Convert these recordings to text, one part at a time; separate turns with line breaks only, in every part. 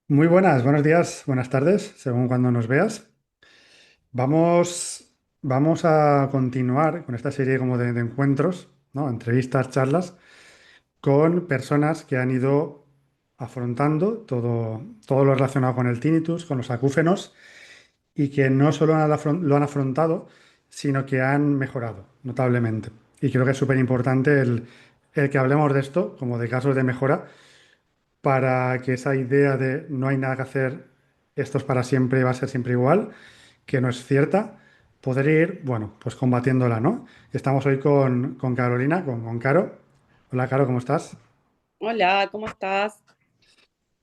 Muy buenas, buenos días, buenas tardes, según cuando nos veas. Vamos a continuar con esta serie como de encuentros, ¿no? Entrevistas, charlas, con personas que han ido afrontando todo lo relacionado con el tinnitus, con los acúfenos, y que no solo lo han afrontado, sino que han mejorado notablemente. Y creo que es súper importante el que hablemos de esto, como de casos de mejora para que esa idea de no hay nada que hacer, esto es para siempre y va a ser siempre igual, que no es cierta, poder ir, bueno, pues combatiéndola, ¿no? Estamos hoy con Carolina, con Caro. Hola, Caro, ¿cómo estás?
Hola, ¿cómo estás?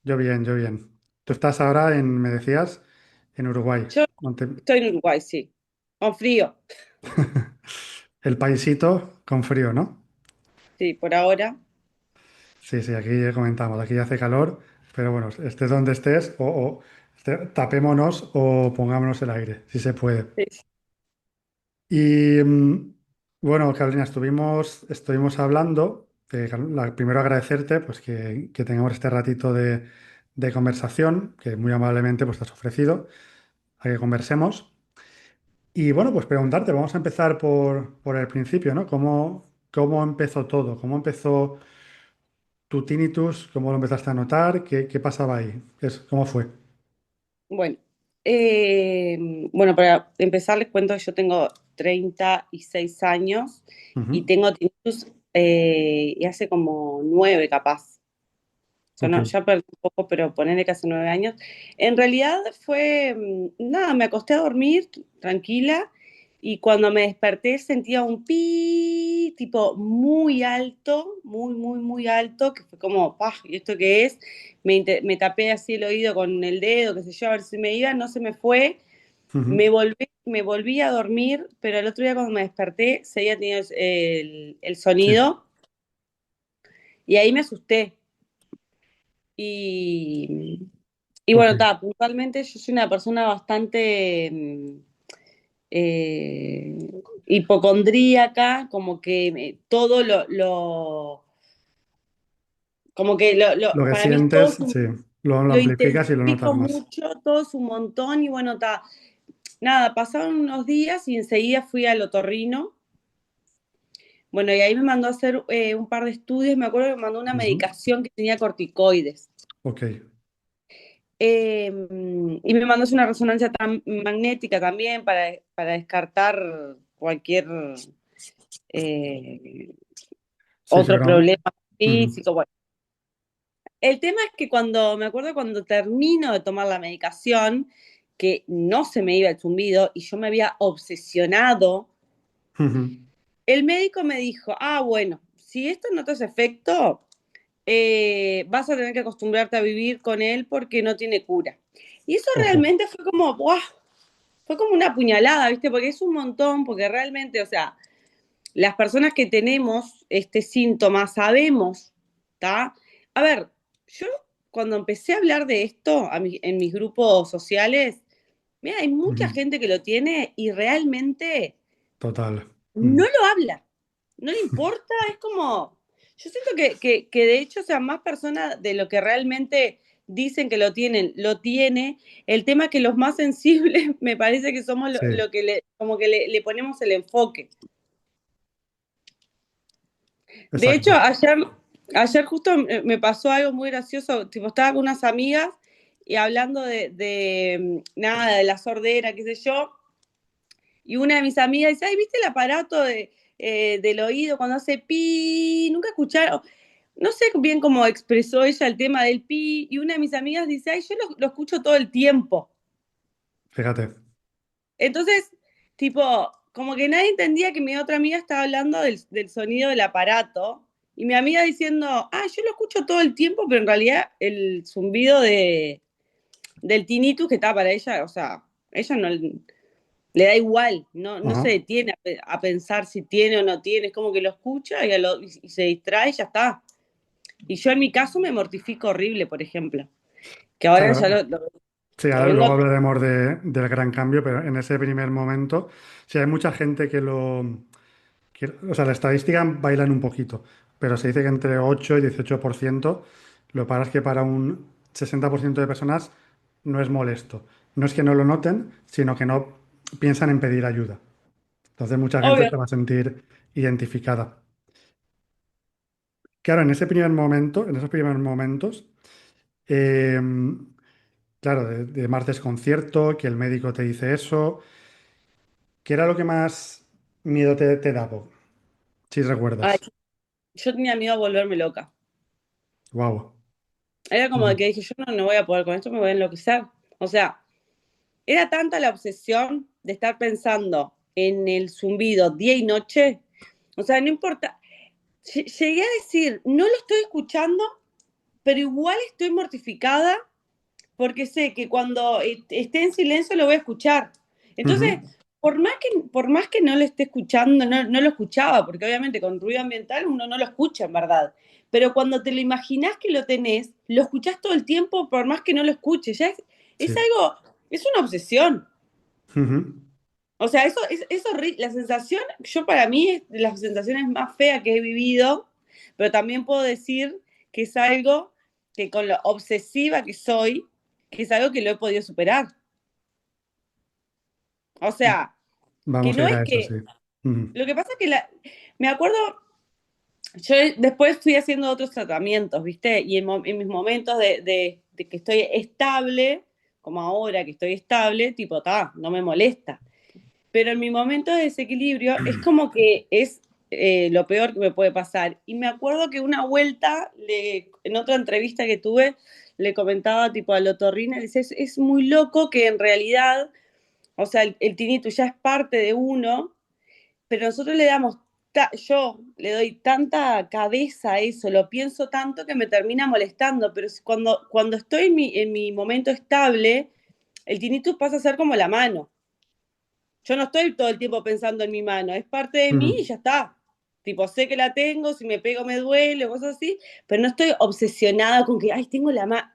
Yo bien, yo bien. Tú estás ahora me decías, en Uruguay.
Yo estoy en Uruguay, sí. Con frío,
El paisito con frío, ¿no?
sí, por ahora.
Sí, sí, aquí ya comentamos, aquí hace calor, pero bueno, estés donde estés, tapémonos o pongámonos el aire, si se puede.
Sí, sí.
Y bueno, Carolina, estuvimos hablando, primero agradecerte pues, que tengamos este ratito de conversación, que muy amablemente pues, te has ofrecido a que conversemos. Y bueno, pues preguntarte, vamos a empezar por el principio, ¿no? ¿Cómo empezó todo? ¿Cómo empezó tu tinnitus? ¿Cómo lo empezaste a notar? ¿Qué pasaba ahí? ¿Cómo fue?
Bueno, eh, bueno, para empezar les cuento que yo tengo 36 años y
Ujú.
tengo tinnitus y hace como 9 capaz. Yo
Ok,
no, ya perdí un poco, pero ponele que hace 9 años. En realidad fue, nada, me acosté a dormir tranquila y cuando me desperté sentía un pi, tipo muy alto, muy, muy, muy alto, que fue como, ¡pah! ¿Y esto qué es? Me tapé así el oído con el dedo, qué sé yo, a ver si me iba, no se me fue.
ujú.
Me volví a dormir, pero el otro día cuando me desperté seguía teniendo el
Sí,
sonido y ahí me asusté. Y, y
ok.
bueno, puntualmente yo soy una persona bastante eh, hipocondríaca, como que todo como que
Lo que
para mí todo
sientes, sí, lo
lo
amplificas y lo
intensifico
notas más.
mucho, todo es un montón y bueno, nada, pasaron unos días y enseguida fui al otorrino. Bueno, y ahí me mandó a hacer un par de estudios, me acuerdo que me mandó una
Ujú.
medicación que tenía corticoides.
Ok.
Eh, y me mandó una resonancia magnética también para descartar cualquier eh,
Sí,
otro
pero...
problema
ujú.
físico. Bueno, el tema es que me acuerdo cuando termino de tomar la medicación, que no se me iba el zumbido y yo me había obsesionado,
Ujú.
el médico me dijo, bueno, si esto no te hace efecto, vas a tener que acostumbrarte a vivir con él porque no tiene cura. Y eso
Ojo.
realmente fue como, ¡buah! Fue como una puñalada, ¿viste? Porque es un montón, porque realmente, o sea, las personas que tenemos este síntoma sabemos, ¿está? A ver, yo cuando empecé a hablar de esto en mis grupos sociales, mira, hay mucha
Ujú.
gente que lo tiene y realmente
Total.
no
Ujú.
lo habla, no le importa, es como, yo siento que de hecho, o sea, más personas de lo que realmente dicen que lo tienen, lo tiene. El tema es que los más sensibles me parece que somos
Sí,
lo que como que le ponemos el enfoque. De hecho,
exacto.
ayer justo me pasó algo muy gracioso, tipo, estaba con unas amigas y hablando nada, de la sordera, qué sé yo, y una de mis amigas dice, ay, ¿viste el aparato del oído cuando hace pi? Nunca escucharon. No sé bien cómo expresó ella el tema del pi, y una de mis amigas dice, ay, yo lo escucho todo el tiempo.
Fíjate.
Entonces, tipo, como que nadie entendía que mi otra amiga estaba hablando del sonido del aparato, y mi amiga diciendo, yo lo escucho todo el tiempo, pero en realidad el zumbido del tinnitus que estaba para ella, o sea, ella no le da igual, no se
Ajá.
detiene a pensar si tiene o no tiene, es como que lo escucha y se distrae y ya está. Y yo en mi caso me mortifico horrible, por ejemplo, que ahora ya
Claro. Sí,
lo
ahora
vengo.
luego hablaremos del gran cambio, pero en ese primer momento, sí hay mucha gente o sea, la estadística bailan un poquito, pero se dice que entre 8 y 18%. Lo que pasa es que para 60% de personas no es molesto. No es que no lo noten, sino que no piensan en pedir ayuda. Entonces mucha gente
Obvio.
se va a sentir identificada. Claro, en ese primer momento, en esos primeros momentos, eh, claro, de más desconcierto, que el médico te dice eso, ¿qué era lo que más miedo te daba? Si
Ay,
recuerdas.
yo tenía miedo a volverme loca.
Wow.
Era como de que dije, yo no voy a poder con esto, me voy a enloquecer. O sea, era tanta la obsesión de estar pensando en el zumbido día y noche. O sea, no importa. Llegué a decir, no lo estoy escuchando, pero igual estoy mortificada porque sé que cuando esté en silencio lo voy a escuchar. Entonces, por más que no lo esté escuchando, no lo escuchaba, porque obviamente con ruido ambiental uno no lo escucha en verdad. Pero cuando te lo imaginás que lo tenés, lo escuchás todo el tiempo, por más que no lo escuches. Ya es
Sí.
algo, es una obsesión.
Ujú.
O sea, eso es horrible. La sensación, yo para mí es de las sensaciones más feas que he vivido, pero también puedo decir que es algo que con lo obsesiva que soy, que es algo que lo he podido superar. O sea, que
Vamos a
no
ir
es
a eso,
que,
sí. Ujú.
lo que pasa es que me acuerdo, yo después fui haciendo otros tratamientos, ¿viste? Y en mis momentos de que estoy estable, como ahora que estoy estable, tipo, no me molesta. Pero en mi momento de desequilibrio es como que es lo peor que me puede pasar. Y me acuerdo que una vuelta, en otra entrevista que tuve, le comentaba tipo al otorrino, le decía, es muy loco que en realidad, o sea, el tinnitus ya es parte de uno, pero nosotros le damos, yo le doy tanta cabeza a eso, lo pienso tanto que me termina molestando, pero cuando estoy en mi momento estable, el tinnitus pasa a ser como la mano. Yo no estoy todo el tiempo pensando en mi mano, es parte de mí y
Ujú.
ya está. Tipo, sé que la tengo, si me pego me duele, cosas así, pero no estoy obsesionada con que, ay, tengo la mano.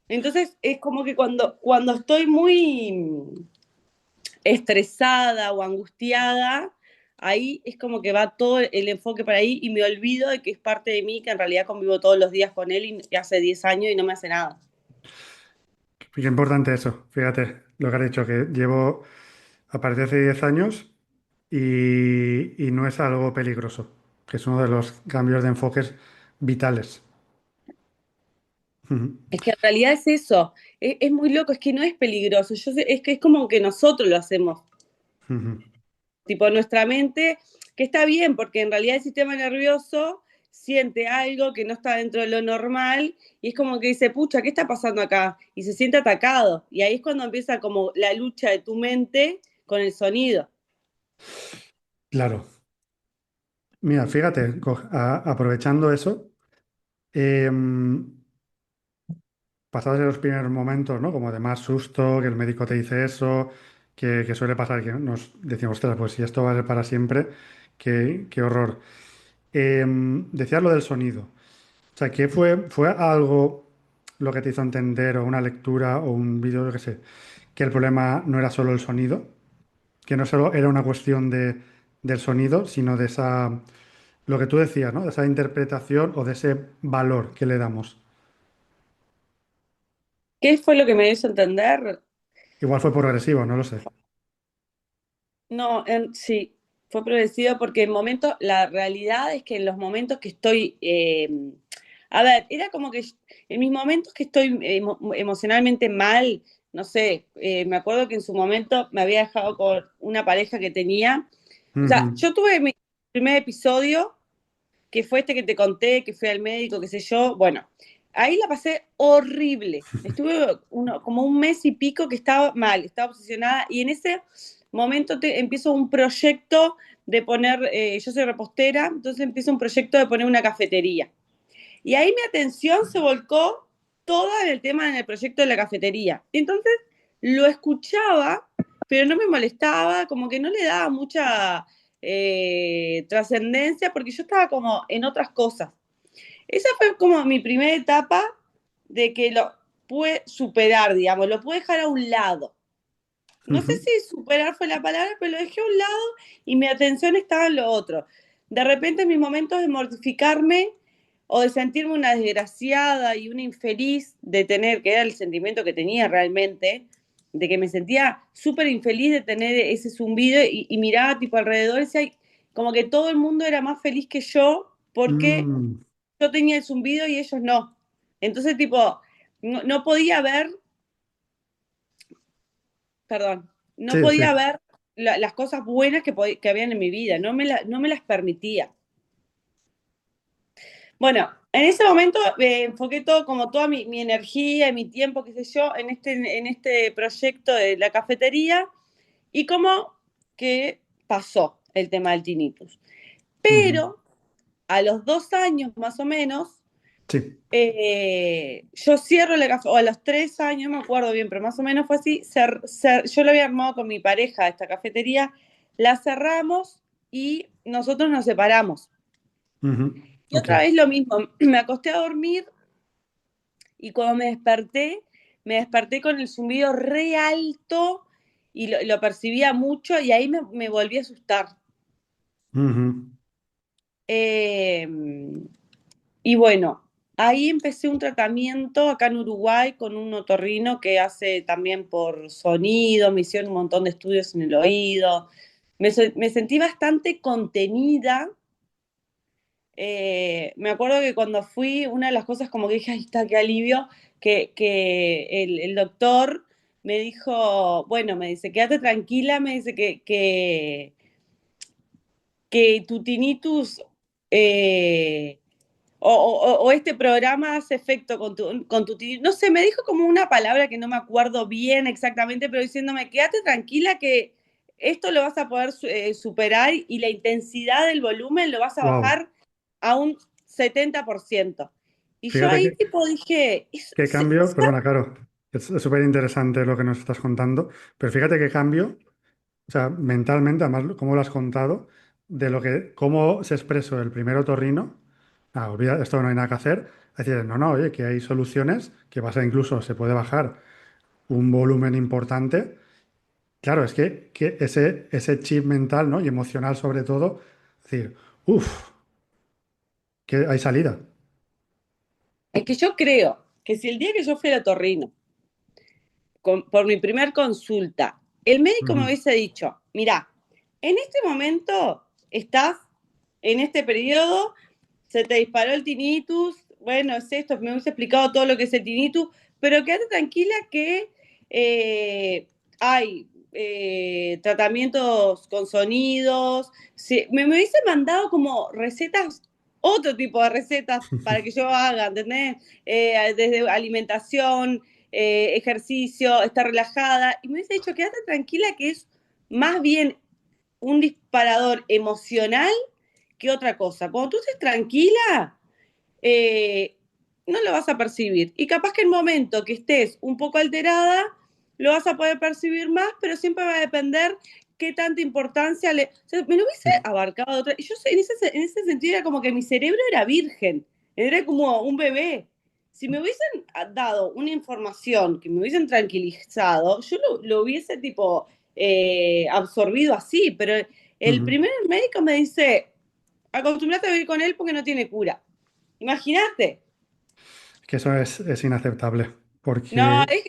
Entonces, es como que cuando estoy muy estresada o angustiada, ahí es como que va todo el enfoque para ahí y me olvido de que es parte de mí, que en realidad convivo todos los días con él y hace 10 años y no me hace nada.
Y qué importante eso, fíjate lo que has dicho, que llevo, apareció hace 10 años y no es algo peligroso, que es uno de los cambios de enfoques vitales. Ujú.
Es que en realidad es eso, es muy loco, es que no es peligroso, es que es como que nosotros lo hacemos.
Ujú.
Tipo, nuestra mente, que está bien, porque en realidad el sistema nervioso siente algo que no está dentro de lo normal y es como que dice, pucha, ¿qué está pasando acá? Y se siente atacado. Y ahí es cuando empieza como la lucha de tu mente con el sonido.
Claro. Mira, fíjate, aprovechando eso, em, pasados los primeros momentos, ¿no? Como de más susto, que el médico te dice eso, que suele pasar, que nos decimos, ostras, pues si esto va a ser para siempre, qué horror. Decías lo del sonido. O sea, ¿qué fue algo lo que te hizo entender, o una lectura, o un vídeo, yo qué sé, que el problema no era solo el sonido, que no solo era una cuestión del sonido, sino de esa, lo que tú decías, ¿no? De esa interpretación o de ese valor que le damos.
¿Qué fue lo que me hizo entender?
Igual fue progresivo, no lo sé.
No, sí, fue progresivo porque en momentos, la realidad es que en los momentos que estoy, a ver, era como que en mis momentos que estoy emocionalmente mal, no sé, me acuerdo que en su momento me había dejado con una pareja que tenía, o sea,
Ujú.
yo tuve mi primer episodio, que fue este que te conté, que fui al médico, qué sé yo, bueno, ahí la pasé horrible. Estuve como un mes y pico que estaba mal, estaba obsesionada y en ese momento empiezo un proyecto de poner, yo soy repostera, entonces empiezo un proyecto de poner una cafetería. Y ahí mi atención se volcó toda en el tema, en el proyecto de la cafetería. Entonces lo escuchaba, pero no me molestaba, como que no le daba mucha trascendencia porque yo estaba como en otras cosas. Esa fue como mi primera etapa de que lo pude superar, digamos, lo pude dejar a un lado. No sé
Ujú.
si superar fue la palabra, pero lo dejé a un lado y mi atención estaba en lo otro. De repente, en mis momentos de mortificarme, o de sentirme una desgraciada y una infeliz de tener, que era el sentimiento que tenía realmente, de que me sentía súper infeliz de tener ese zumbido y miraba tipo alrededor y decía, como que todo el mundo era más feliz que yo porque
Mm,
yo tenía el zumbido y ellos no. Entonces, tipo, no podía ver, perdón, no
sí, sí.
podía ver las cosas buenas que habían en mi vida, no me las permitía. Bueno, en ese momento enfoqué todo, como toda mi energía y mi tiempo, qué sé yo, en este proyecto de la cafetería y como que pasó el tema del tinnitus.
Ujú.
Pero a los 2 años más o menos,
Sí.
yo cierro la cafetería, o a los 3 años, no me acuerdo bien, pero más o menos fue así, yo lo había armado con mi pareja, esta cafetería, la cerramos y nosotros nos separamos.
Ujú.
Y
Ok.
otra vez lo mismo, me acosté a dormir y cuando me desperté con el zumbido re alto y lo percibía mucho y ahí me volví a asustar.
Ujú.
Eh, y bueno, ahí empecé un tratamiento acá en Uruguay con un otorrino que hace también por sonido, me hicieron un montón de estudios en el oído. Me sentí bastante contenida. Me acuerdo que cuando fui, una de las cosas como que dije, ahí está, qué alivio, que el doctor me dijo, bueno, me dice, quédate tranquila, me dice que tu tinnitus o este programa hace efecto con tu tinnitus. No sé, me dijo como una palabra que no me acuerdo bien exactamente, pero diciéndome, quédate tranquila que esto lo vas a poder superar y la intensidad del volumen lo vas a
Wow.
bajar a un 70%. Y yo
Fíjate
ahí tipo dije,
qué cambio, perdona, claro, es súper interesante lo que nos estás contando, pero fíjate qué cambio, o sea, mentalmente, además, cómo lo has contado, de lo que, cómo se expresó el primer otorrino, ah, olvida, esto no hay nada que hacer, es decir, no, no, oye, que hay soluciones, que pasa incluso, se puede bajar un volumen importante. Claro, es que ese chip mental, ¿no? Y emocional sobre todo, es decir, uff, que hay salida.
es que yo creo que si el día que yo fui al otorrino por mi primer consulta, el médico me
Ujú.
hubiese dicho, mira, en este momento estás en este periodo, se te disparó el tinnitus, bueno, es esto, me hubiese explicado todo lo que es el tinnitus, pero quédate tranquila que hay tratamientos con sonidos, me hubiese mandado como recetas, otro tipo de recetas para que yo haga, ¿entendés? Desde alimentación, ejercicio, estar relajada. Y me hubiese dicho, quédate tranquila que es más bien un disparador emocional que otra cosa. Cuando tú estés tranquila, eh, no lo vas a percibir. Y capaz que el momento que estés un poco alterada, lo vas a poder percibir más, pero siempre va a depender qué tanta importancia le... O sea, me lo hubiese abarcado de otra... Y yo en ese sentido era como que mi cerebro era virgen, era como un bebé. Si me hubiesen dado una información que me hubiesen tranquilizado, yo lo hubiese tipo absorbido así, pero el
Ujú.
primer médico me dice, acostumbrate a vivir con él porque no tiene cura. Imagínate.
Que eso es inaceptable,
No,
porque,
es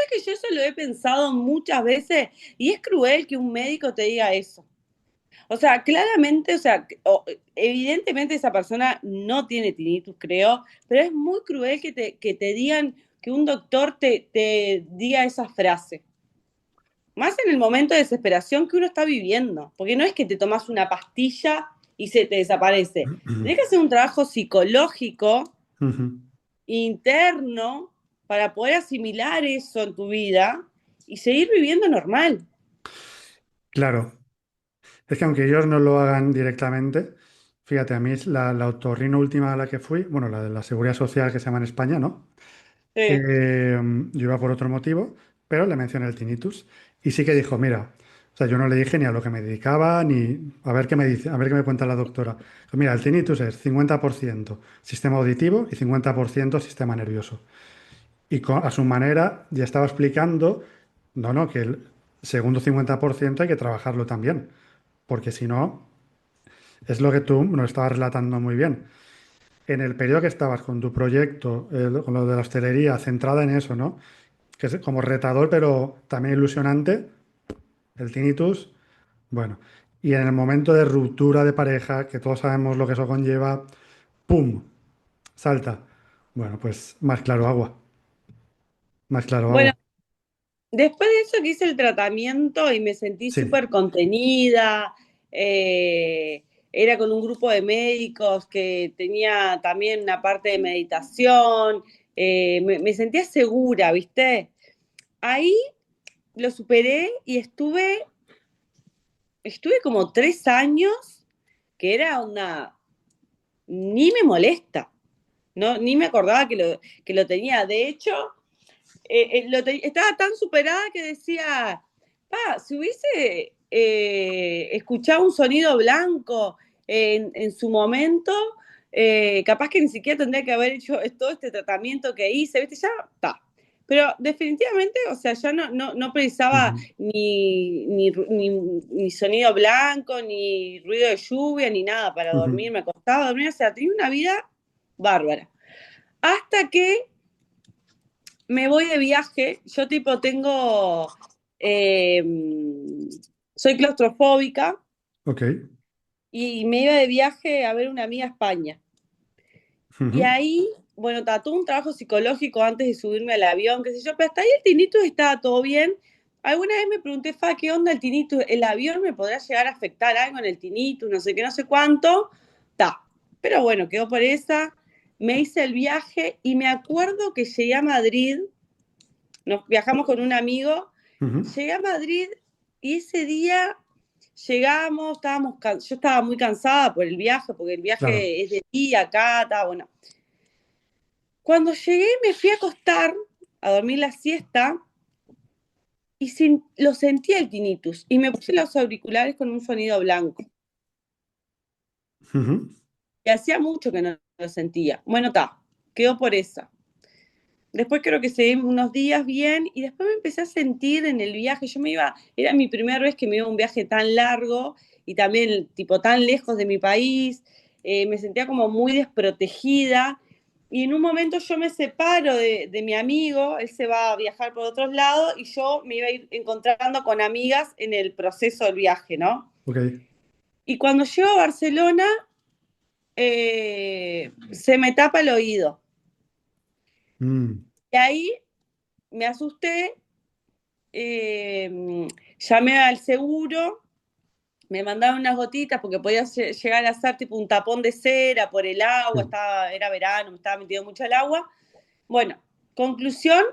que yo eso lo he pensado muchas veces y es cruel que un médico te diga eso. O sea, claramente, o sea, evidentemente esa persona no tiene tinnitus, creo, pero es muy cruel que te digan, que un doctor te diga esa frase. Más en el momento de desesperación que uno está viviendo, porque no es que te tomas una pastilla y se te desaparece. Tienes que hacer un trabajo psicológico
ujú,
interno para poder asimilar eso en tu vida y seguir viviendo normal.
claro, es que aunque ellos no lo hagan directamente, fíjate, a mí es la otorrino última a la que fui, bueno, la de la Seguridad Social que se llama en España, ¿no?
Sí.
Yo iba por otro motivo, pero le mencioné el tinnitus. Y sí que dijo, mira, o sea, yo no le dije ni a lo que me dedicaba, ni a ver qué me dice, a ver qué me cuenta la doctora. Dijo, mira, el tinnitus es 50% sistema auditivo y 50% sistema nervioso. Y a su manera ya estaba explicando, no, no, que el segundo 50% hay que trabajarlo también, porque si no, es lo que tú nos estabas relatando muy bien. en el periodo que estabas con tu proyecto, con lo de la hostelería, centrada en eso, ¿no? Que es como retador, pero también ilusionante, el tinnitus, bueno. Y en el momento de ruptura de pareja, que todos sabemos lo que eso conlleva, ¡pum! Salta. Bueno, pues más claro agua, más claro
Bueno,
agua.
después de eso que hice el tratamiento y me sentí
Sí.
súper contenida, eh, era con un grupo de médicos que tenía también una parte de meditación, me sentía segura, ¿viste? Ahí lo superé y estuve como 3 años que era una, ni me molesta, no, ni me acordaba que lo tenía. De hecho, estaba tan superada que decía, pa, si hubiese escuchado un sonido blanco en su momento, capaz que ni siquiera tendría que haber hecho todo este tratamiento que hice, ¿viste? Ya está. Pero definitivamente, o sea, ya no precisaba
Ujú,
ni sonido blanco, ni ruido de lluvia, ni nada para
ujú.
dormir. Me costaba dormir, o sea, tenía una vida bárbara. Hasta que me voy de viaje, yo tipo eh, soy claustrofóbica
Ok.
y me iba de viaje a ver una amiga a España. Y
Ujú.
ahí, bueno, tuve un trabajo psicológico antes de subirme al avión, qué sé yo, pero hasta ahí el tinnitus estaba todo bien. Alguna vez me pregunté, Fa, ¿qué onda el tinnitus? ¿El avión me podrá llegar a afectar algo en el tinnitus? No sé qué, no sé cuánto. Ta. Pero bueno, quedó por esa. Me hice el viaje y me acuerdo que llegué a Madrid, nos viajamos con un amigo,
Ujú.
llegué a Madrid y ese día llegamos, yo estaba muy cansada por el viaje, porque el
Claro.
viaje es de día acá, estaba bueno. Cuando llegué me fui a acostar a dormir la siesta y lo sentí el tinnitus y me puse los auriculares con un sonido blanco.
Ujú.
Y hacía mucho que no lo sentía. Bueno, está, quedó por esa. Después creo que seguí unos días bien y después me empecé a sentir en el viaje. Yo me iba, era mi primera vez que me iba a un viaje tan largo y también tipo tan lejos de mi país. Me sentía como muy desprotegida y en un momento yo me separo de mi amigo, él se va a viajar por otros lados y yo me iba a ir encontrando con amigas en el proceso del viaje, ¿no?
Ok.
Y cuando llego a Barcelona, se me tapa el oído.
Mm.
Y ahí me asusté, eh, llamé al seguro, me mandaron unas gotitas porque podía llegar a ser tipo un tapón de cera por el agua,
Mm.
era verano, me estaba metiendo mucho el agua. Bueno, conclusión,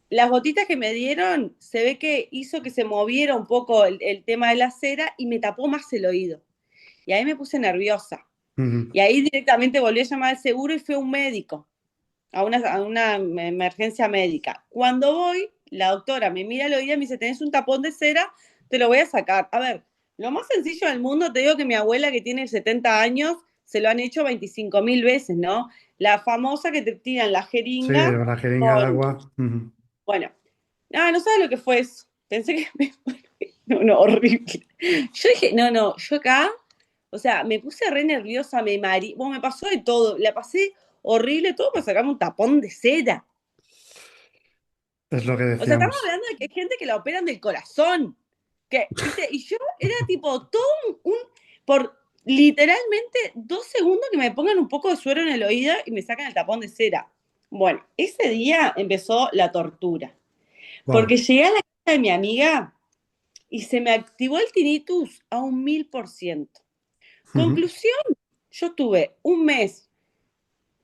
las gotitas que me dieron se ve que hizo que se moviera un poco el tema de la cera y me tapó más el oído. Y ahí me puse nerviosa.
Ujú.
Y ahí directamente volví a llamar al seguro y fue un médico, a una emergencia médica. Cuando voy, la doctora me mira el oído y me dice, tenés un tapón de cera, te lo voy a sacar. A ver, lo más sencillo del mundo, te digo que mi abuela que tiene 70 años, se lo han hecho 25.000 veces, ¿no? La famosa que te tiran la
Sí,
jeringa
la jeringa de
con,
agua. Ujú.
bueno, no sabes lo que fue eso. Pensé que no, horrible. Yo dije, no, yo acá, o sea, me puse re nerviosa, bueno, me pasó de todo, la pasé horrible todo para sacarme un tapón de seda.
Es lo que
O sea, estamos
decíamos.
hablando de que hay gente que la operan del corazón, que, ¿viste? Y yo era tipo todo por literalmente 2 segundos que me pongan un poco de suero en el oído y me sacan el tapón de cera. Bueno, ese día empezó la tortura, porque
Wow.
llegué a la casa de mi amiga y se me activó el tinnitus a un 1000%. Conclusión, yo tuve un mes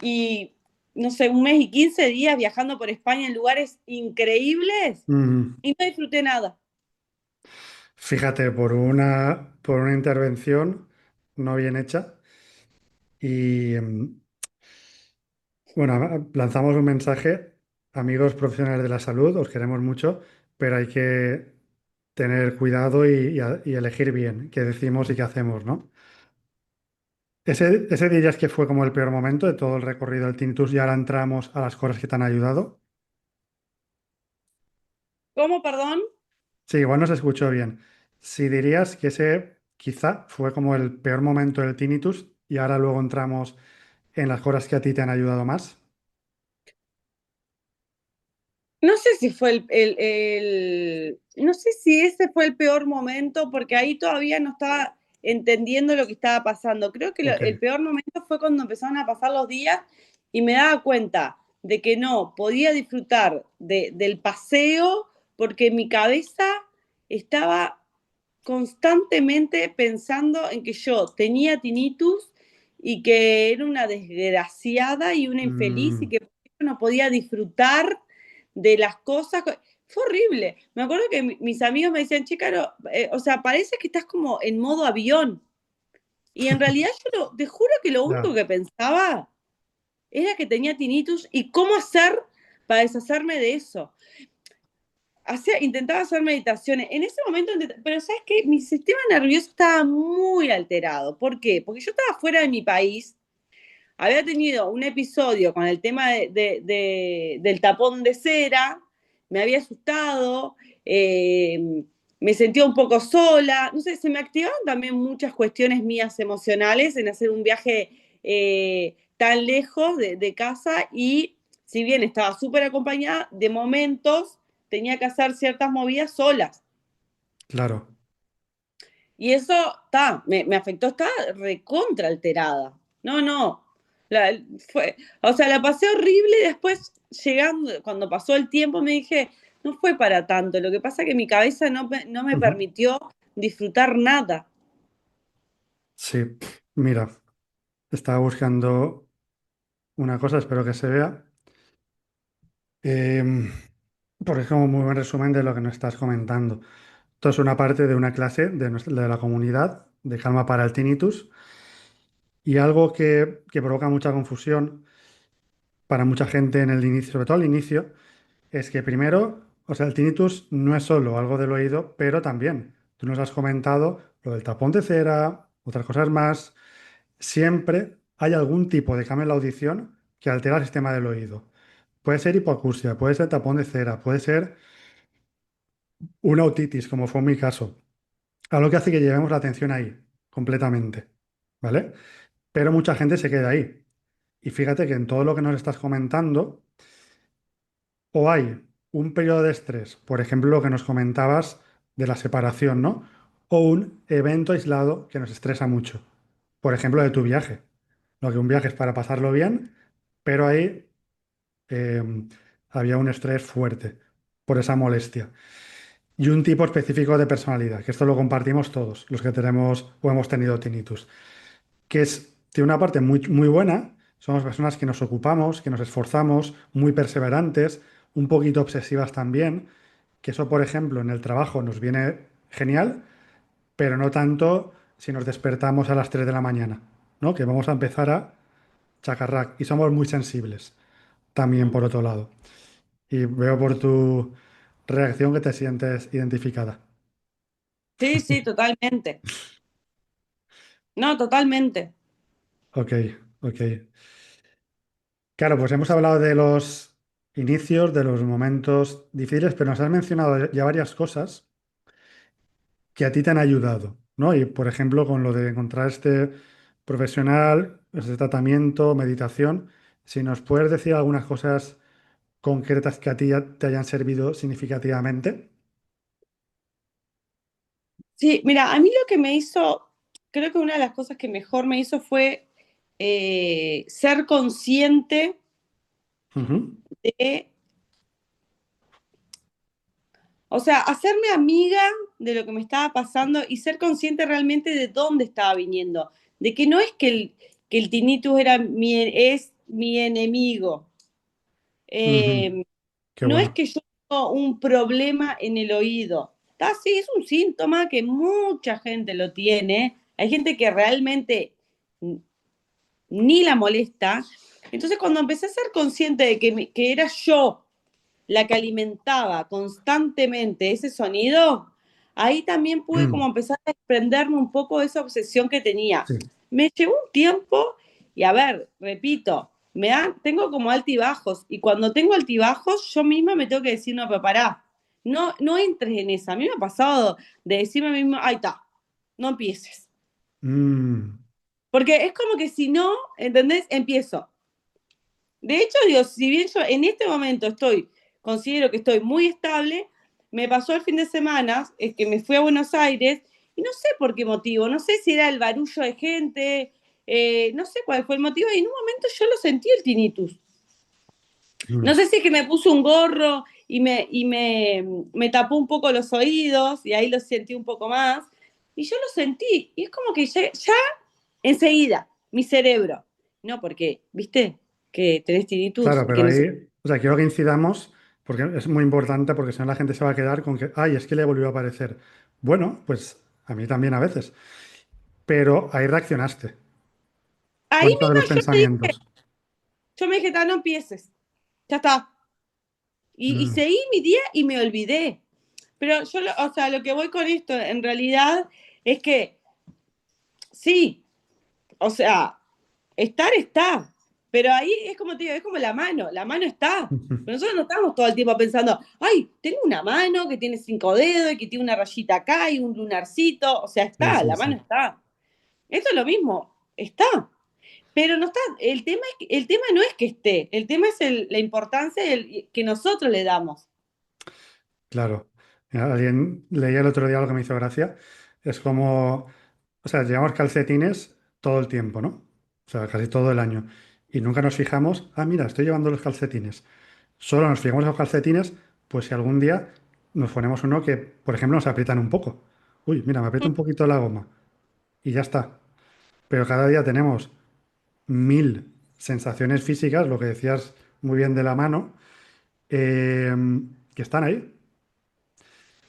y, no sé, un mes y 15 días viajando por España en lugares increíbles y no disfruté nada.
Fíjate, por una intervención no bien hecha. Y bueno, lanzamos un mensaje, amigos profesionales de la salud, os queremos mucho, pero hay que tener cuidado y elegir bien qué decimos y qué hacemos, ¿no? Ese dirías que fue como el peor momento de todo el recorrido del tinnitus y ahora entramos a las cosas que te han ayudado.
¿Cómo, perdón?
Sí, igual no se escuchó bien. Si dirías que ese quizá fue como el peor momento del tinnitus y ahora luego entramos en las cosas que a ti te han ayudado más?
No sé si fue no sé si ese fue el peor momento, porque ahí todavía no estaba entendiendo lo que estaba pasando. Creo que
Ok,
el peor momento fue cuando empezaron a pasar los días y me daba cuenta de que no podía disfrutar del paseo porque mi cabeza estaba constantemente pensando en que yo tenía tinnitus y que era una desgraciada y una infeliz y
mm,
que no podía disfrutar de las cosas. Fue horrible. Me acuerdo que mis amigos me decían, che, Caro, o sea, parece que estás como en modo avión. Y en realidad te juro que lo único
ya,
que pensaba era que tenía tinnitus y cómo hacer para deshacerme de eso. Intentaba hacer meditaciones. En ese momento, pero ¿sabes qué? Mi sistema nervioso estaba muy alterado. ¿Por qué? Porque yo estaba fuera de mi país, había tenido un episodio con el tema del tapón de cera, me había asustado, me sentía un poco sola, no sé, se me activaban también muchas cuestiones mías emocionales en hacer un viaje tan lejos de casa y si bien estaba súper acompañada, de momentos tenía que hacer ciertas movidas solas.
claro.
Y eso, me afectó, estaba recontra alterada. No, no. La, o sea, la pasé horrible y después llegando, cuando pasó el tiempo, me dije, no fue para tanto. Lo que pasa es que mi cabeza no me
Ujú.
permitió disfrutar nada.
Sí, mira, estaba buscando una cosa, espero que se vea. Em, Porque es como muy buen resumen de lo que nos estás comentando. Esto es una parte de una clase de la comunidad de Calma para el Tinnitus y algo que provoca mucha confusión para mucha gente en el inicio, sobre todo al inicio, es que primero, o sea, el tinnitus no es solo algo del oído, pero también, tú nos has comentado lo del tapón de cera, otras cosas más, siempre hay algún tipo de cambio en la audición que altera el sistema del oído. Puede ser hipoacusia, puede ser tapón de cera, puede ser una otitis, como fue en mi caso. Algo que hace que llevemos la atención ahí, completamente, ¿vale? Pero mucha gente se queda ahí. Y fíjate que en todo lo que nos estás comentando, o hay un periodo de estrés, por ejemplo, lo que nos comentabas de la separación, ¿no? O un evento aislado que nos estresa mucho. Por ejemplo, de tu viaje. Lo que un viaje es para pasarlo bien, pero ahí eh, había un estrés fuerte por esa molestia. Y un tipo específico de personalidad, que esto lo compartimos todos, los que tenemos o hemos tenido tinnitus, que tiene una parte muy, muy buena. Somos personas que nos ocupamos, que nos esforzamos, muy perseverantes, un poquito obsesivas también, que eso, por ejemplo, en el trabajo nos viene genial, pero no tanto si nos despertamos a las 3 de la mañana, ¿no? Que vamos a empezar a chacarrac y somos muy sensibles también por otro lado. Y veo por tu reacción que te sientes identificada.
Sí, sí, totalmente. No, totalmente.
Ok, ok. Claro, pues hemos hablado de los inicios, de los momentos difíciles, pero nos has mencionado ya varias cosas que a ti te han ayudado, ¿no? Y por ejemplo, con lo de encontrar este profesional, este tratamiento, meditación, si nos puedes decir algunas cosas concretas que a ti ya te hayan servido significativamente.
Sí, mira, a mí lo que me hizo, creo que una de las cosas que mejor me hizo fue ser consciente
Ujú,
de, o sea, hacerme amiga de lo que me estaba pasando y ser consciente realmente de dónde estaba viniendo, de que no es que el tinnitus es mi enemigo.
ujú.
Eh,
Qué
no es
bueno.
que yo tengo un problema en el oído. Está sí, es un síntoma que mucha gente lo tiene. Hay gente que realmente ni la molesta. Entonces, cuando empecé a ser consciente de que era yo la que alimentaba constantemente ese sonido, ahí también pude como
Mm,
empezar a desprenderme un poco de esa obsesión que tenía.
sí.
Me llevó un tiempo y a ver, repito, tengo como altibajos y cuando tengo altibajos yo misma me tengo que decir, no, pero pará, no entres en esa. A mí me ha pasado de decirme a mí misma, ahí está, no empieces.
Mm.
Porque es como que si no, ¿entendés? Empiezo. De hecho, digo, si bien yo en este momento considero que estoy muy estable, me pasó el fin de semana, es que me fui a Buenos Aires y no sé por qué motivo, no sé si era el barullo de gente, no sé cuál fue el motivo, y en un momento yo lo sentí el tinnitus. No
Mm.
sé si es que me puse un gorro me tapó un poco los oídos y ahí lo sentí un poco más. Y yo lo sentí. Y es como que ya enseguida, mi cerebro. No, porque, viste, que tenés tinnitus
Claro,
y que
pero
no sé.
ahí, o sea, quiero que incidamos, porque es muy importante, porque si no la gente se va a quedar con que, ay, es que le volvió a aparecer. Bueno, pues a mí también a veces, pero ahí reaccionaste
Ahí
con esto de
mismo
los pensamientos.
yo me dije, no empieces. Ya está. Y
Mm.
seguí mi día y me olvidé. Pero yo, o sea, lo que voy con esto en realidad es que sí, o sea, estar está, pero ahí es como te digo, es como la mano está. Pero nosotros no estamos todo el tiempo pensando, ay, tengo una mano que tiene 5 dedos y que tiene una rayita acá y un lunarcito, o sea,
Sí,
está,
sí,
la
sí.
mano está. Esto es lo mismo, está. Pero no está, el tema no es que esté, el tema es la importancia que nosotros le damos.
Claro. Mira, alguien leía el otro día algo que me hizo gracia. Es como, o sea, llevamos calcetines todo el tiempo, ¿no? O sea, casi todo el año. Y nunca nos fijamos, ah, mira, estoy llevando los calcetines. Solo nos fijamos en los calcetines, pues si algún día nos ponemos uno que, por ejemplo, nos aprietan un poco. Uy, mira, me aprieta un poquito la goma. Y ya está. Pero cada día tenemos 1000 sensaciones físicas, lo que decías muy bien de la mano, eh, que están ahí.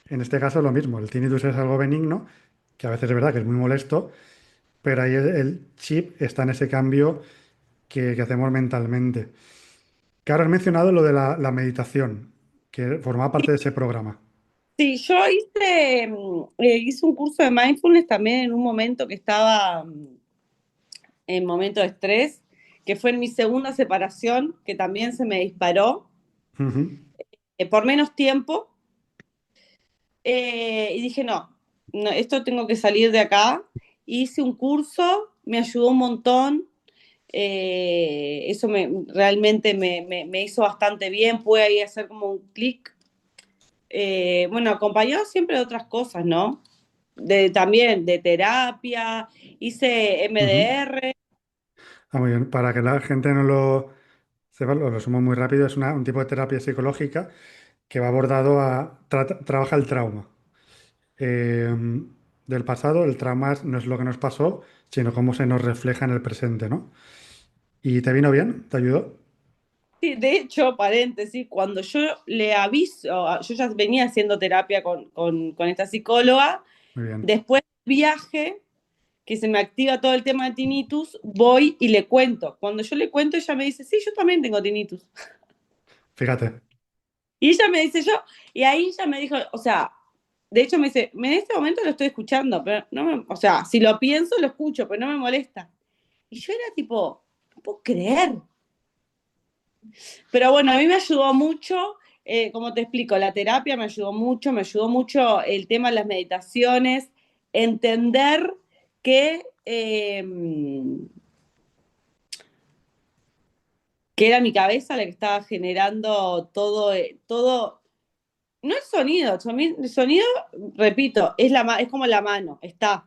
En este caso lo mismo, el tinnitus es algo benigno, que a veces es verdad que es muy molesto, pero ahí el chip está en ese cambio que hacemos mentalmente. Que ahora has mencionado lo de la meditación, que formaba parte de ese programa.
Sí, yo hice un curso de mindfulness también en un momento que estaba en momento de estrés, que fue en mi segunda separación, que también se me disparó
Ujú.
por menos tiempo. Y dije, no, no, esto tengo que salir de acá. Hice un curso, me ayudó un montón. Eso realmente me hizo bastante bien. Pude ahí hacer como un clic. Bueno, acompañado siempre de otras cosas, ¿no? También de terapia, hice
Ujú.
MDR.
Ah, muy bien. Para que la gente no lo sepa, lo resumo muy rápido, es un tipo de terapia psicológica que va abordado trabaja el trauma. Eh, del pasado, el trauma no es lo que nos pasó, sino cómo se nos refleja en el presente, ¿no? ¿Y te vino bien? ¿Te ayudó?
Sí, de hecho, paréntesis, cuando yo le aviso, yo ya venía haciendo terapia con esta psicóloga,
Muy bien.
después del viaje, que se me activa todo el tema de tinnitus, voy y le cuento. Cuando yo le cuento, ella me dice, sí, yo también tengo tinnitus.
Fíjate.
Y ella me dice yo, y ahí ella me dijo, o sea, de hecho me dice, en este momento lo estoy escuchando, pero no o sea, si lo pienso, lo escucho, pero no me molesta. Y yo era tipo, no puedo creer. Pero bueno, a mí me ayudó mucho, como te explico, la terapia me ayudó mucho el tema de las meditaciones, entender que, que era mi cabeza la que estaba generando todo, no es sonido, el sonido, repito, es como la mano, está.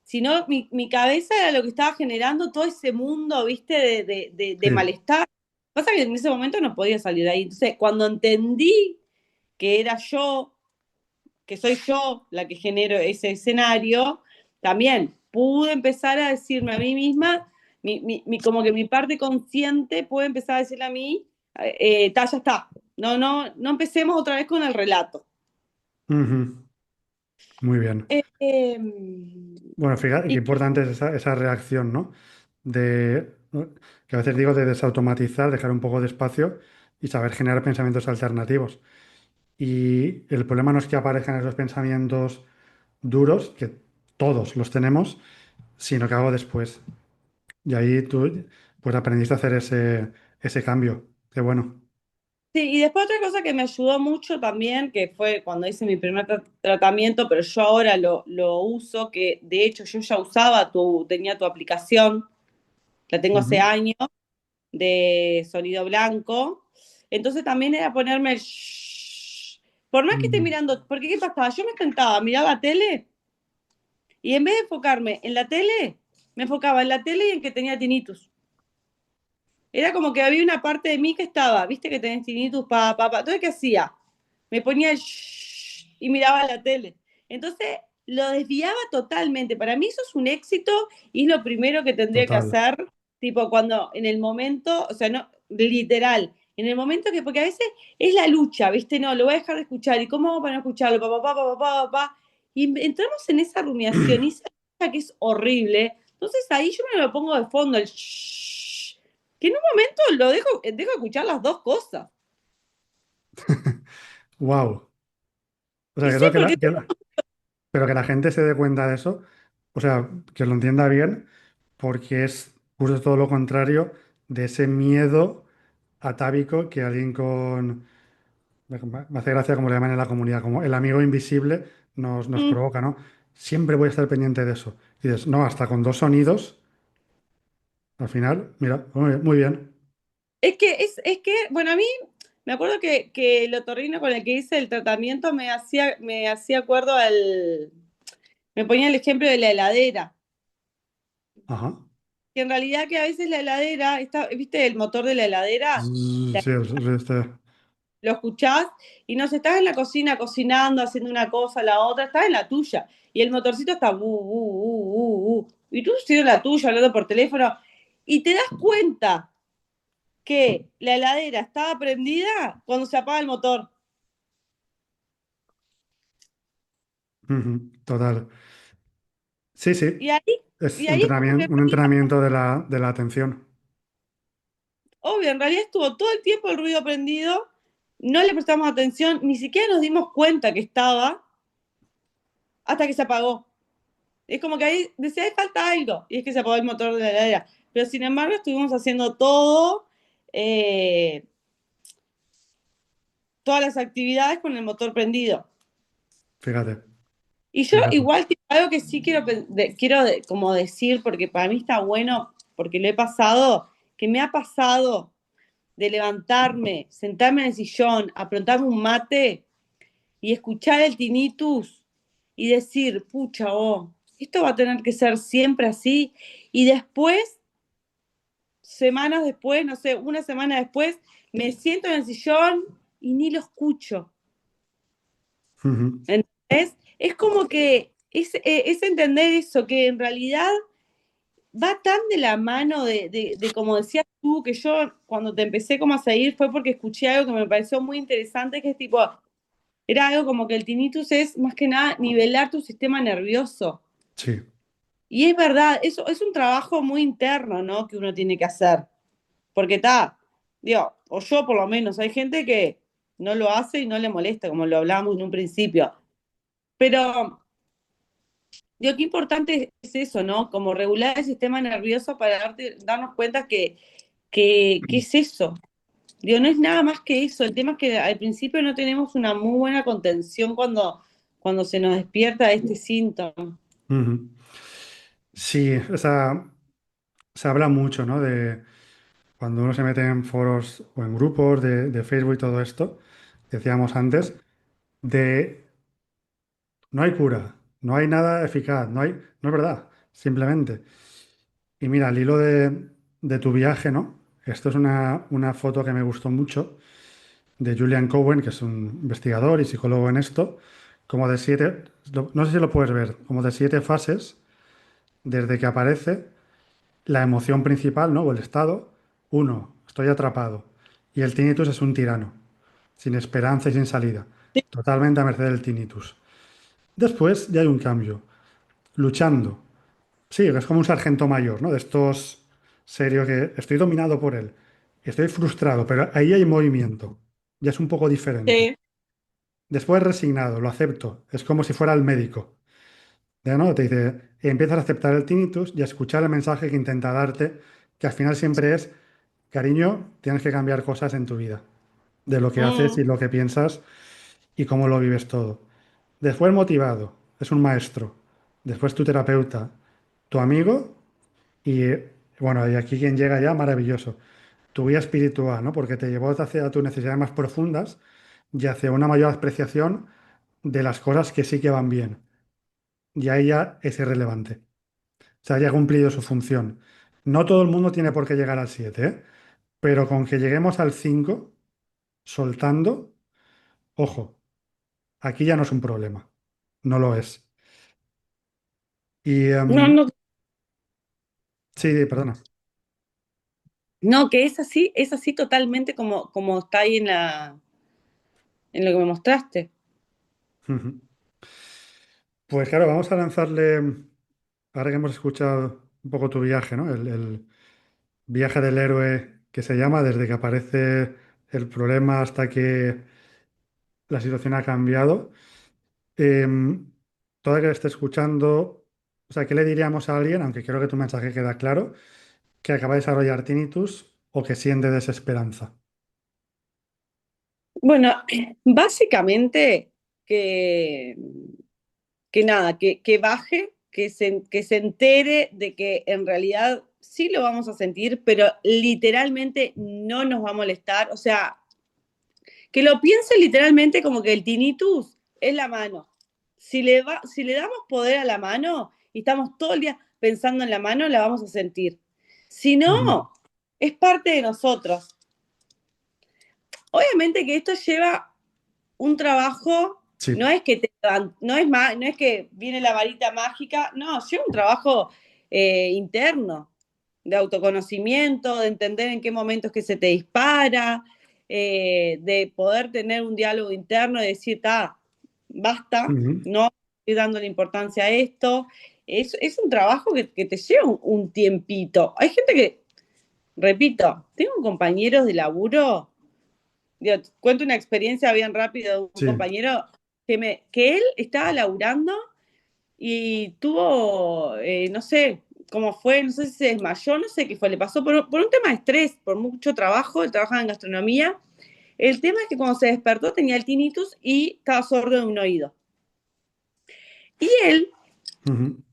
Sino mi cabeza era lo que estaba generando todo ese mundo, viste, de
Sí.
malestar. Pasa que en ese momento no podía salir de ahí. Entonces, cuando entendí que era yo, que soy yo la que genero ese escenario, también pude empezar a decirme a mí misma, como que mi parte consciente puede empezar a decirle a mí, ya está, no empecemos otra vez con el relato.
Ujú. Muy bien.
Eh, eh,
Bueno, fíjate qué
y
importante es esa reacción, ¿no? ¿No? Que a veces digo de desautomatizar, dejar un poco de espacio y saber generar pensamientos alternativos. Y el problema no es que aparezcan esos pensamientos duros, que todos los tenemos, sino que hago después. Y ahí tú pues aprendiste a hacer ese cambio. Qué bueno.
Sí, y después otra cosa que me ayudó mucho también, que fue cuando hice mi primer tratamiento, pero yo ahora lo uso, que de hecho yo ya usaba tenía tu aplicación, la tengo hace
Ujú.
años, de sonido blanco. Entonces también era ponerme el shhh. Por más que esté
Mm,
mirando, porque ¿qué pasaba? Yo me sentaba, miraba la tele y en vez de enfocarme en la tele, me enfocaba en la tele y en que tenía tinnitus. Era como que había una parte de mí que estaba, viste que tenés tinnitus, Entonces, ¿qué hacía? Me ponía el shhh y miraba la tele. Entonces, lo desviaba totalmente. Para mí eso es un éxito y es lo primero que tendría que
total,
hacer, tipo cuando en el momento, o sea, no, literal, en el momento que, porque a veces es la lucha, ¿viste? No, lo voy a dejar de escuchar. ¿Y cómo hago para no escucharlo? Y entramos en esa rumiación y esa lucha que es horrible. Entonces ahí yo me lo pongo de fondo, el shhh, que en un momento dejo escuchar las dos cosas.
wow. O sea,
Y
que
sí,
eso
porque
pero que la gente se dé cuenta de eso, o sea, que lo entienda bien, porque es justo todo lo contrario de ese miedo atávico que alguien con, me hace gracia como le llaman en la comunidad, como el amigo invisible nos
mm,
provoca, ¿no? Siempre voy a estar pendiente de eso. Y dices, no, hasta con dos sonidos, al final, mira, muy bien.
es que, bueno, a mí me acuerdo que el otorrino con el que hice el tratamiento me hacía acuerdo me ponía el ejemplo de la heladera,
Ajá.
que en realidad que a veces la heladera, ¿viste el motor de la heladera?
Sí,
Lo escuchás y no sé, estás en la cocina cocinando, haciendo una cosa, la otra, estás en la tuya. Y el motorcito está y tú sigues la tuya hablando por teléfono y te das cuenta que la heladera estaba prendida cuando se apaga el motor.
ujú, total. Sí, sí,
Y ahí,
es
y ahí es como que,
un entrenamiento de la atención.
obvio, en realidad estuvo todo el tiempo el ruido prendido, no le prestamos atención, ni siquiera nos dimos cuenta que estaba hasta que se apagó. Es como que ahí decía, "Ay, falta algo", y es que se apagó el motor de la heladera. Pero sin embargo, estuvimos haciendo eh, todas las actividades con el motor prendido.
Fíjate,
Y yo
fíjate.
igual algo que sí quiero como decir, porque para mí está bueno, porque lo he pasado, que me ha pasado de levantarme, sentarme en el sillón, aprontarme un mate y escuchar el tinnitus y decir, pucha, oh, esto va a tener que ser siempre así. Y después semanas después, no sé, una semana después, me siento en el sillón y ni lo escucho.
Ujú,
¿Entendés? Es como que es entender eso, que en realidad va tan de la mano de como decías tú, que yo cuando te empecé como a seguir fue porque escuché algo que me pareció muy interesante, que es tipo, era algo como que el tinnitus es más que nada nivelar tu sistema nervioso.
sí.
Y es verdad, eso es un trabajo muy interno, ¿no? Que uno tiene que hacer. Porque está, digo, o yo por lo menos, hay gente que no lo hace y no le molesta, como lo hablábamos en un principio. Pero, digo, qué importante es eso, ¿no? Como regular el sistema nervioso para darnos cuenta que es eso. Digo, no es nada más que eso. El tema es que al principio no tenemos una muy buena contención cuando se nos despierta este síntoma.
Ujú. Sí, se habla mucho, ¿no? De cuando uno se mete en foros o en grupos de Facebook y todo esto, decíamos antes, de no hay cura, no hay nada eficaz, no es verdad, simplemente. Y mira, al hilo de tu viaje, ¿no? Esto es una foto que me gustó mucho de Julian Cowen, que es un investigador y psicólogo en esto, como de siete, no sé si lo puedes ver, como de siete fases desde que aparece la emoción principal, ¿no? O el estado. Uno, estoy atrapado. Y el tinnitus es un tirano, sin esperanza y sin salida.
Sí,
Totalmente a merced del tinnitus. Después ya hay un cambio. Luchando. Sí, es como un sargento mayor, ¿no? De estos serios que estoy dominado por él. Estoy frustrado, pero ahí hay movimiento. Ya es un poco diferente.
sí,
Después resignado, lo acepto. Es como si fuera el médico. Ya no, te dice, empiezas a aceptar el tinnitus y a escuchar el mensaje que intenta darte, que al final siempre es, cariño, tienes que cambiar cosas en tu vida. de lo que haces
Mm.
y lo que piensas y cómo lo vives todo. Después motivado, es un maestro. Después tu terapeuta, tu amigo y bueno, y aquí quien llega ya, maravilloso. Tu guía espiritual, ¿no? Porque te llevó hacia tus necesidades más profundas y hacia una mayor apreciación de las cosas que sí que van bien. Y ahí ya es irrelevante. O sea, ya ha cumplido su función. No todo el mundo tiene por qué llegar al 7, ¿eh? Pero con que lleguemos al 5 soltando, ojo, aquí ya no es un problema. No lo es. Y
No, no,
sí, perdona.
no, que es así totalmente como, como está ahí en lo que me mostraste.
Ujú. Pues claro, vamos a lanzarle, ahora que hemos escuchado un poco tu viaje, ¿no? El viaje del héroe que se llama desde que aparece el problema hasta que la situación ha cambiado. Toda que esté escuchando, o sea, ¿qué le diríamos a alguien, aunque creo que tu mensaje queda claro, que acaba de desarrollar tinnitus o que siente desesperanza?
Bueno, básicamente que, que nada, que baje, que se entere de que en realidad sí lo vamos a sentir, pero literalmente no nos va a molestar. O sea, que lo piense literalmente como que el tinnitus es la mano. Si le damos poder a la mano y estamos todo el día pensando en la mano, la vamos a sentir. Si
Ujú.
no, es parte de nosotros. Obviamente que esto lleva un trabajo,
Sí.
no es que no es no es que viene la varita mágica, no, lleva un trabajo interno, de autoconocimiento, de entender en qué momentos que se te dispara, de poder tener un diálogo interno y decir, basta,
Ujú.
no estoy dando la importancia a esto. Es un trabajo que te lleva un tiempito. Hay gente que, repito, tengo compañeros de laburo. Digo, cuento una experiencia bien rápido de un
Sí.
compañero que él estaba laburando y tuvo, no sé cómo fue, no sé si se desmayó, no sé qué fue, le pasó por un tema de estrés, por mucho trabajo, él trabajaba en gastronomía. El tema es que cuando se despertó tenía el tinnitus y estaba sordo de un oído. Y él,
Ujú.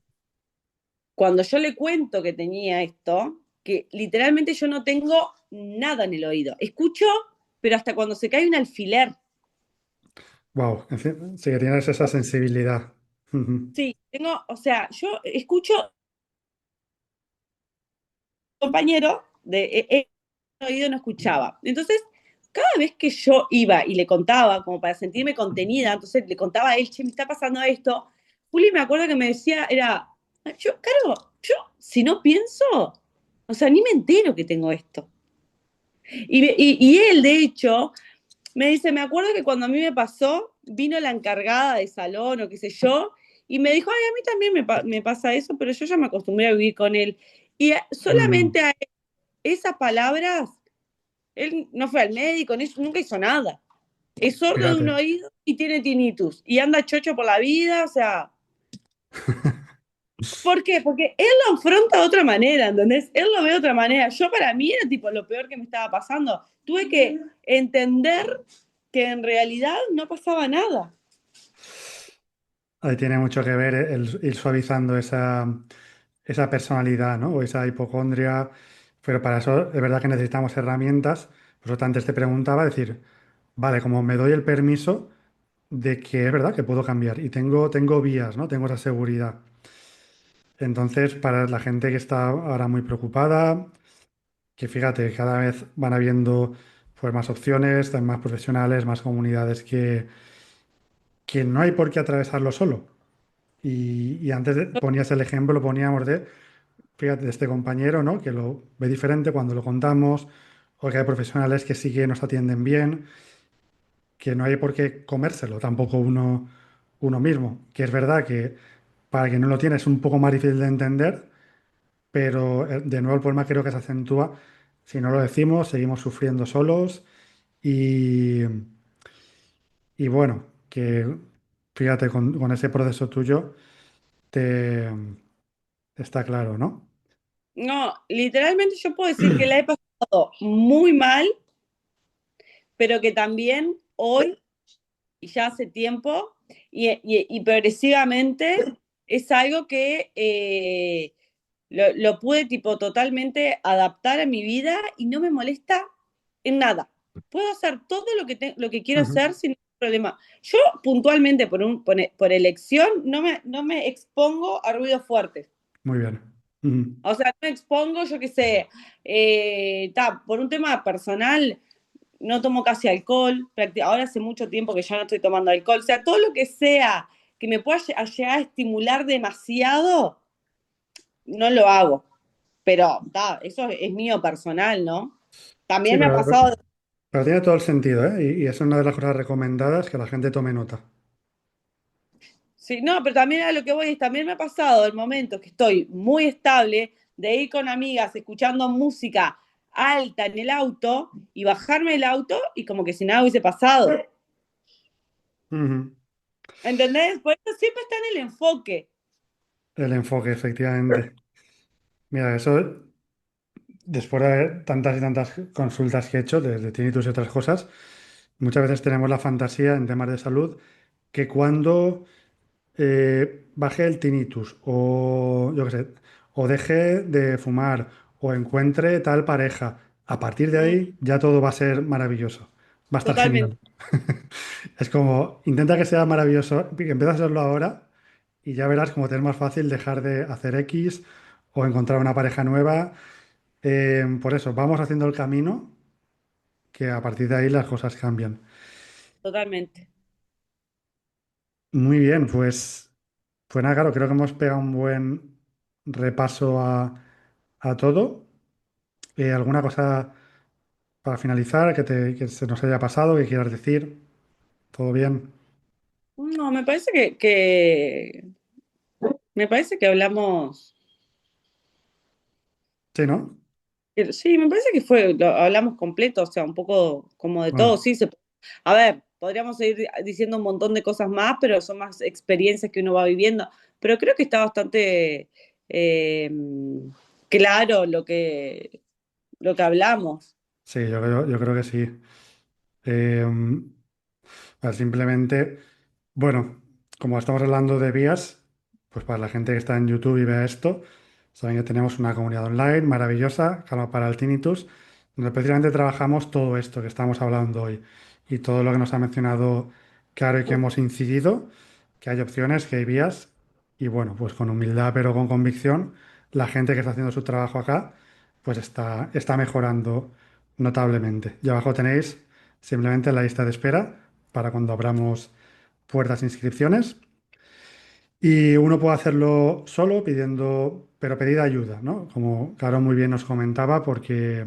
cuando yo le cuento que tenía esto, que literalmente yo no tengo nada en el oído, escucho, pero hasta cuando se cae un alfiler.
Wow, en fin, sí que tienes esa sensibilidad. Ujú.
Sí, tengo, o sea, yo escucho compañero el oído no escuchaba. Entonces, cada vez que yo iba y le contaba, como para sentirme contenida, entonces le contaba a él, che, me está pasando esto, Juli me acuerdo que me decía, era, Caro, yo si no pienso, o sea, ni me entero que tengo esto. Y él, de hecho, me dice, me acuerdo que cuando a mí me pasó, vino la encargada de salón o qué sé yo, y me dijo, ay, a mí también me pasa eso, pero yo ya me acostumbré a vivir con él. Y
Mm.
solamente a él, esas palabras, él no fue al médico, nunca hizo nada. Es sordo de un
Fíjate.
oído y tiene tinnitus. Y anda chocho por la vida, o sea, ¿por qué? Porque él lo afronta de otra manera, ¿entendés? Él lo ve de otra manera. Yo para mí era tipo lo peor que me estaba pasando. Tuve que entender que en realidad no pasaba nada.
Ahí tiene mucho que ver el ir suavizando esa personalidad, ¿no? O esa hipocondria. Pero para eso es verdad que necesitamos herramientas. Por eso antes te preguntaba, decir, vale, como me doy el permiso de que es verdad que puedo cambiar y tengo vías, ¿no? Tengo esa seguridad. Entonces, para la gente que está ahora muy preocupada, que fíjate, cada vez van habiendo pues, más opciones, hay más profesionales, más comunidades que no hay por qué atravesarlo solo. Y antes ponías el ejemplo, poníamos de, fíjate, de este compañero, ¿no? Que lo ve diferente cuando lo contamos, o que hay profesionales que sí que nos atienden bien, que no hay por qué comérselo tampoco uno mismo. Que es verdad que para quien no lo tiene es un poco más difícil de entender, pero de nuevo el problema creo que se acentúa si no lo decimos, seguimos sufriendo solos y, y bueno, que fíjate, con ese proceso tuyo te está claro, ¿no?
No, literalmente yo puedo decir que la he pasado muy mal, pero que también hoy y ya hace tiempo y progresivamente es algo que lo pude tipo totalmente adaptar a mi vida y no me molesta en nada. Puedo hacer todo lo que quiero
Ujú.
hacer sin ningún problema. Yo puntualmente por elección no me expongo a ruidos fuertes.
Muy bien. Ujú.
O sea, no me expongo, yo qué sé, por un tema personal, no tomo casi alcohol, ahora hace mucho tiempo que ya no estoy tomando alcohol, o sea, todo lo que sea que me pueda llegar a estimular demasiado, no lo hago. Pero eso es mío personal, ¿no?
Sí,
También me ha pasado,
pero tiene todo el sentido, ¿eh? Y es una de las cosas recomendadas que la gente tome nota.
sí, no, pero también a lo que voy es, también me ha pasado el momento que estoy muy estable de ir con amigas escuchando música alta en el auto y bajarme del auto y como que si nada hubiese pasado.
Ujú.
¿Entendés? Por eso siempre está en el enfoque.
El enfoque, efectivamente. Mira, eso, después de ver tantas y tantas consultas que he hecho de tinnitus y otras cosas, muchas veces tenemos la fantasía en temas de salud que cuando baje el tinnitus o yo qué sé, o deje de fumar o encuentre tal pareja, a partir de
Mm,
ahí ya todo va a ser maravilloso, va a estar
totalmente,
genial. Es como, intenta que sea maravilloso, que empieza a hacerlo ahora y ya verás cómo te es más fácil dejar de hacer X o encontrar una pareja nueva. Por eso, vamos haciendo el camino, que a partir de ahí las cosas cambian.
totalmente.
Muy bien, pues nada, claro, creo que hemos pegado un buen repaso a todo. ¿Alguna cosa para finalizar que se nos haya pasado, que quieras decir? ¿Todo bien?
No, me parece que hablamos,
Sí, ¿no?
sí, me parece que hablamos completo, o sea, un poco como de todo,
Bueno,
sí, a ver, podríamos seguir diciendo un montón de cosas más, pero son más experiencias que uno va viviendo, pero creo que está bastante eh, claro lo que hablamos.
sí, yo creo que sí. Eh, simplemente, bueno, como estamos hablando de vías, pues para la gente que está en YouTube y vea esto, saben que tenemos una comunidad online maravillosa, Calma para el Tinnitus, donde precisamente trabajamos todo esto que estamos hablando hoy y todo lo que nos ha mencionado Caro y que hemos incidido, que hay opciones, que hay vías, y bueno, pues con humildad pero con convicción, la gente que está haciendo su trabajo acá, pues está mejorando notablemente. Y abajo tenéis simplemente la lista de espera para cuando abramos puertas de inscripciones. Y uno puede hacerlo solo pidiendo, pero pedir ayuda, ¿no? Como Caro muy bien nos comentaba, porque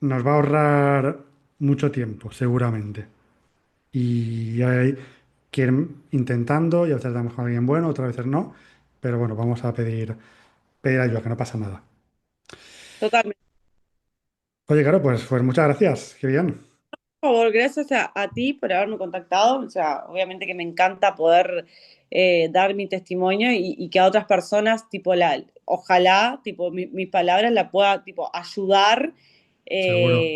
nos va a ahorrar mucho tiempo, seguramente. Y hay que ir intentando y a veces damos con alguien bueno, otras veces no. Pero bueno, vamos a pedir ayuda, que no pasa nada.
Totalmente.
Oye, Caro, pues muchas gracias. Qué bien.
Por favor, gracias a ti por haberme contactado. O sea, obviamente que me encanta poder dar mi testimonio y que a otras personas, tipo, ojalá, tipo, mis palabras la pueda, tipo, ayudar.
Seguro.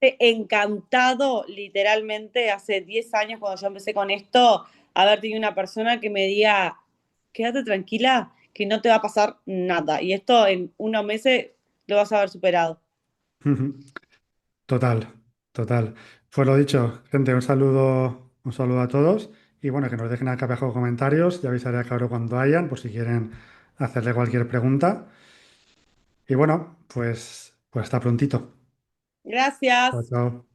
Eh, encantado, literalmente, hace 10 años cuando yo empecé con esto, haber tenido una persona que me diga, quédate tranquila, que no te va a pasar nada. Y esto en unos meses lo vas a haber superado.
Total, total. Pues lo dicho, gente, un saludo a todos y bueno, que nos dejen acá abajo comentarios, ya avisaré a Caro cuando hayan, por si quieren hacerle cualquier pregunta. Y bueno, pues hasta prontito. Chao,
Gracias.
chao.